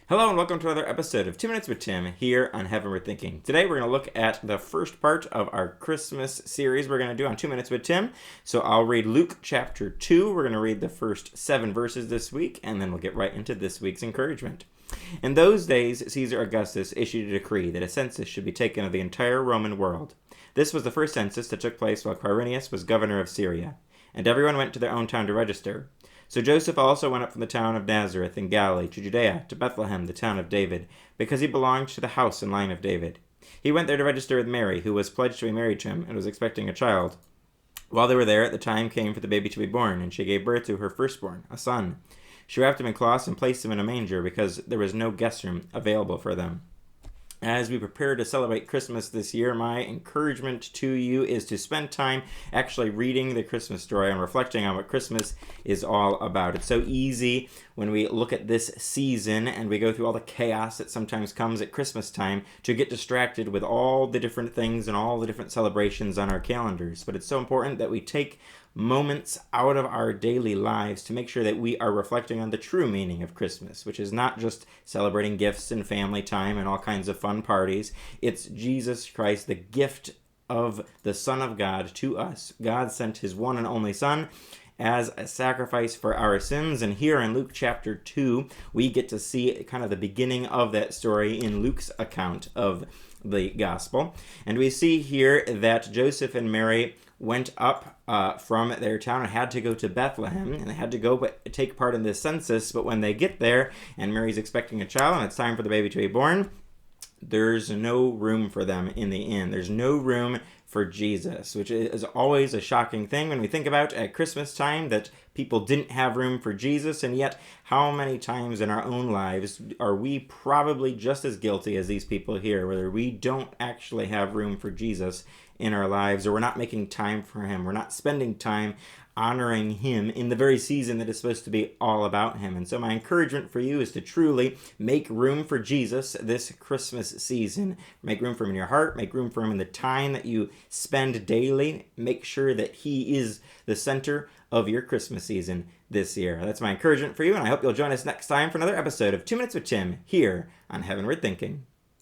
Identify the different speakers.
Speaker 1: Hello and welcome to another episode of 2 Minutes with Tim here on Heavenward Thinking. Today we're going to look at the first part of our Christmas series we're going to do on 2 Minutes with Tim. So I'll read Luke chapter 2. We're going to read the first 7 verses this week, and then we'll get right into this week's encouragement. In those days, Caesar Augustus issued a decree that a census should be taken of the entire Roman world. This was the first census that took place while Quirinius was governor of Syria, and everyone went to their own town to register. So Joseph also went up from the town of Nazareth in Galilee to Judea, to Bethlehem, the town of David, because he belonged to the house and line of David. He went there to register with Mary, who was pledged to be married to him and was expecting a child. While they were there, the time came for the baby to be born, and she gave birth to her firstborn, a son. She wrapped him in cloths and placed him in a manger, because there was no guest room available for them. As we prepare to celebrate Christmas this year, my encouragement to you is to spend time actually reading the Christmas story and reflecting on what Christmas is all about. It's so easy when we look at this season and we go through all the chaos that sometimes comes at Christmas time to get distracted with all the different things and all the different celebrations on our calendars. But it's so important that we take moments out of our daily lives to make sure that we are reflecting on the true meaning of Christmas, which is not just celebrating gifts and family time and all kinds of fun parties. It's Jesus Christ, the gift of the Son of God to us. God sent his one and only Son as a sacrifice for our sins. And here in Luke chapter 2, we get to see kind of the beginning of that story in Luke's account of the gospel. And we see here that Joseph and Mary went up from their town and had to go to Bethlehem, and they had to go take part in this census. But when they get there and Mary's expecting a child and it's time for the baby to be born, there's no room for them in the inn. There's no room for Jesus, which is always a shocking thing when we think about at Christmas time that people didn't have room for Jesus. And yet, how many times in our own lives are we probably just as guilty as these people here, whether we don't actually have room for Jesus in our lives, or we're not making time for him, we're not spending time honoring him in the very season that is supposed to be all about him. And so my encouragement for you is to truly make room for Jesus this Christmas season. Make room for him in your heart, make room for him in the time that you spend daily. Make sure that he is the center of your Christmas season this year. That's my encouragement for you, and I hope you'll join us next time for another episode of 2 Minutes with Tim here on Heavenward Thinking.